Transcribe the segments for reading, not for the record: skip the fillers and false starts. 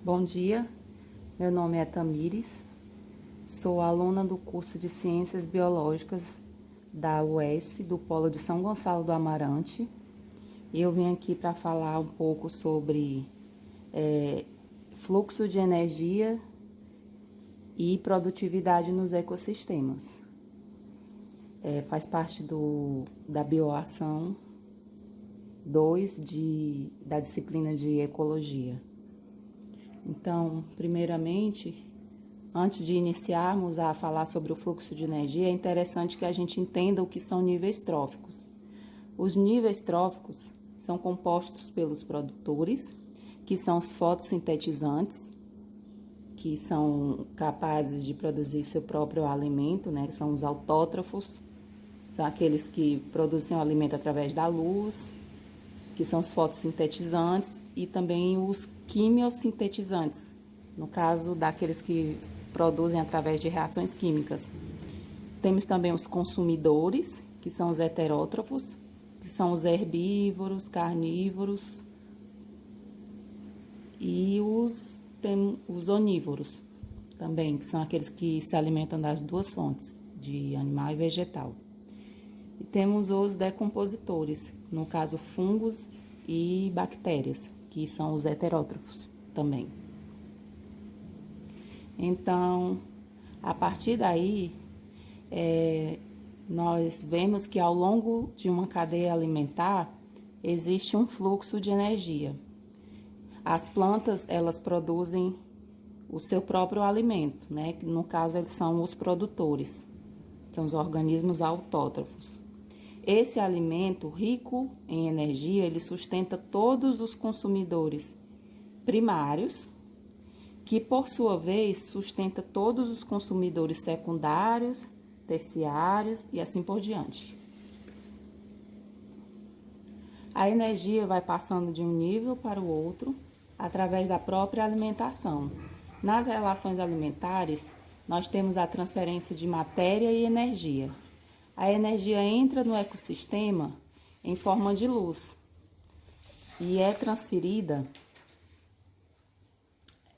Bom dia, meu nome é Tamires, sou aluna do curso de Ciências Biológicas da UES, do Polo de São Gonçalo do Amarante, e eu vim aqui para falar um pouco sobre fluxo de energia e produtividade nos ecossistemas. Faz parte da bioação 2 da disciplina de ecologia. Então, primeiramente, antes de iniciarmos a falar sobre o fluxo de energia, é interessante que a gente entenda o que são níveis tróficos. Os níveis tróficos são compostos pelos produtores, que são os fotossintetizantes, que são capazes de produzir seu próprio alimento, né? São os autótrofos, são aqueles que produzem o alimento através da luz, que são os fotossintetizantes, e também os quimiosintetizantes, no caso daqueles que produzem através de reações químicas. Temos também os consumidores, que são os heterótrofos, que são os herbívoros, carnívoros, e os onívoros também, que são aqueles que se alimentam das duas fontes, de animal e vegetal. E temos os decompositores, no caso fungos e bactérias, que são os heterótrofos também. Então, a partir daí, nós vemos que ao longo de uma cadeia alimentar existe um fluxo de energia. As plantas, elas produzem o seu próprio alimento, né? No caso, eles são os produtores, são os organismos autótrofos. Esse alimento rico em energia, ele sustenta todos os consumidores primários, que por sua vez sustenta todos os consumidores secundários, terciários e assim por diante. A energia vai passando de um nível para o outro através da própria alimentação. Nas relações alimentares, nós temos a transferência de matéria e energia. A energia entra no ecossistema em forma de luz e é transferida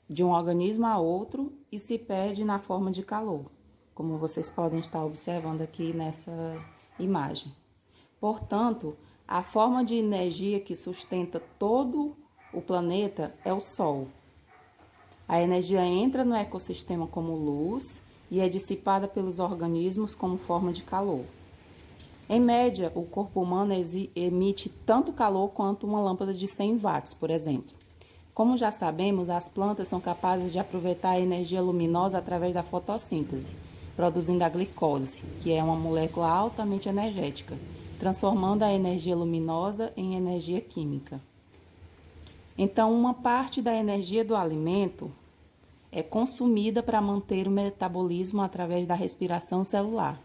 de um organismo a outro e se perde na forma de calor, como vocês podem estar observando aqui nessa imagem. Portanto, a forma de energia que sustenta todo o planeta é o Sol. A energia entra no ecossistema como luz e é dissipada pelos organismos como forma de calor. Em média, o corpo humano emite tanto calor quanto uma lâmpada de 100 watts, por exemplo. Como já sabemos, as plantas são capazes de aproveitar a energia luminosa através da fotossíntese, produzindo a glicose, que é uma molécula altamente energética, transformando a energia luminosa em energia química. Então, uma parte da energia do alimento é consumida para manter o metabolismo através da respiração celular,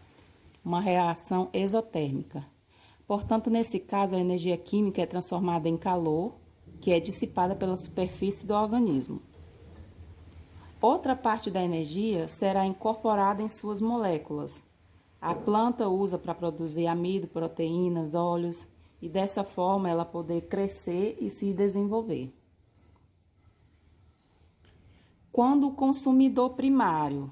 uma reação exotérmica. Portanto, nesse caso, a energia química é transformada em calor, que é dissipada pela superfície do organismo. Outra parte da energia será incorporada em suas moléculas. A planta usa para produzir amido, proteínas, óleos, e dessa forma ela poder crescer e se desenvolver. Quando o consumidor primário,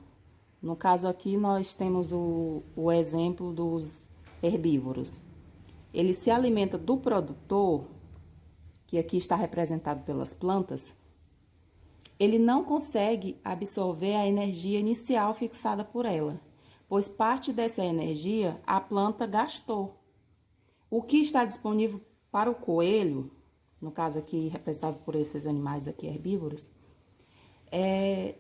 no caso aqui nós temos o exemplo dos herbívoros, ele se alimenta do produtor, que aqui está representado pelas plantas, ele não consegue absorver a energia inicial fixada por ela, pois parte dessa energia a planta gastou. O que está disponível para o coelho, no caso aqui representado por esses animais aqui herbívoros, é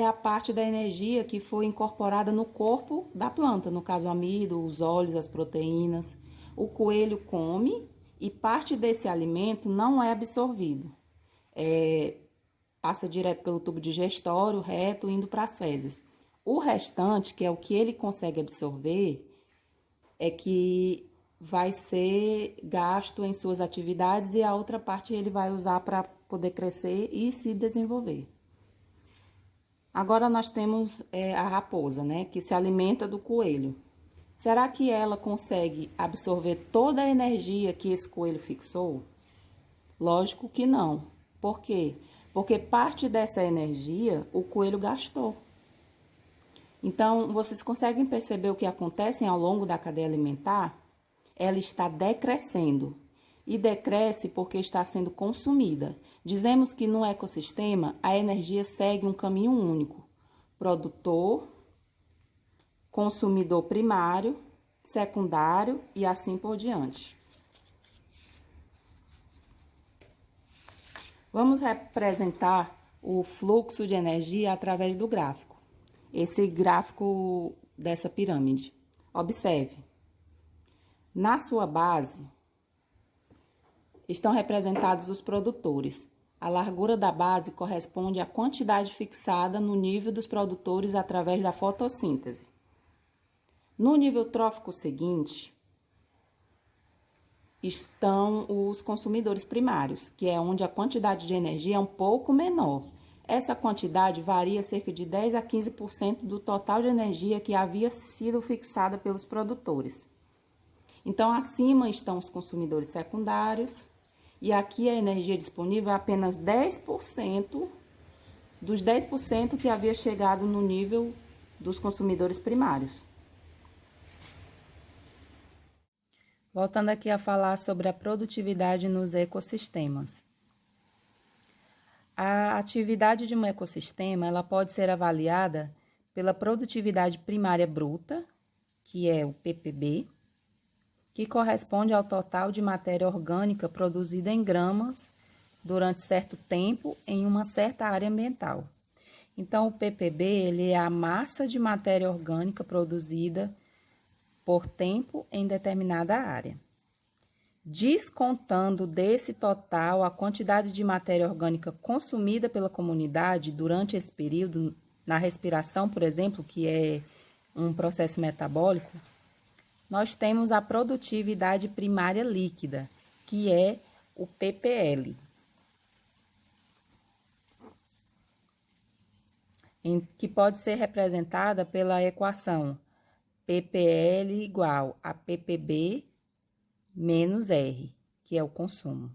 a parte da energia que foi incorporada no corpo da planta, no caso o amido, os óleos, as proteínas. O coelho come e parte desse alimento não é absorvido. Passa direto pelo tubo digestório, reto, indo para as fezes. O restante, que é o que ele consegue absorver, é que vai ser gasto em suas atividades e a outra parte ele vai usar para poder crescer e se desenvolver. Agora nós temos a raposa, né, que se alimenta do coelho. Será que ela consegue absorver toda a energia que esse coelho fixou? Lógico que não. Por quê? Porque parte dessa energia o coelho gastou. Então, vocês conseguem perceber o que acontece ao longo da cadeia alimentar? Ela está decrescendo. E decresce porque está sendo consumida. Dizemos que no ecossistema a energia segue um caminho único: produtor, consumidor primário, secundário e assim por diante. Vamos representar o fluxo de energia através do gráfico. Esse gráfico dessa pirâmide. Observe. Na sua base estão representados os produtores. A largura da base corresponde à quantidade fixada no nível dos produtores através da fotossíntese. No nível trófico seguinte, estão os consumidores primários, que é onde a quantidade de energia é um pouco menor. Essa quantidade varia cerca de 10 a 15% do total de energia que havia sido fixada pelos produtores. Então, acima estão os consumidores secundários, e aqui a energia disponível é apenas 10% dos 10% que havia chegado no nível dos consumidores primários. Voltando aqui a falar sobre a produtividade nos ecossistemas. A atividade de um ecossistema, ela pode ser avaliada pela produtividade primária bruta, que é o PPB, que corresponde ao total de matéria orgânica produzida em gramas durante certo tempo em uma certa área ambiental. Então, o PPB, ele é a massa de matéria orgânica produzida por tempo em determinada área. Descontando desse total a quantidade de matéria orgânica consumida pela comunidade durante esse período, na respiração, por exemplo, que é um processo metabólico, nós temos a produtividade primária líquida, que é o PPL, que pode ser representada pela equação PPL igual a PPB menos R, que é o consumo.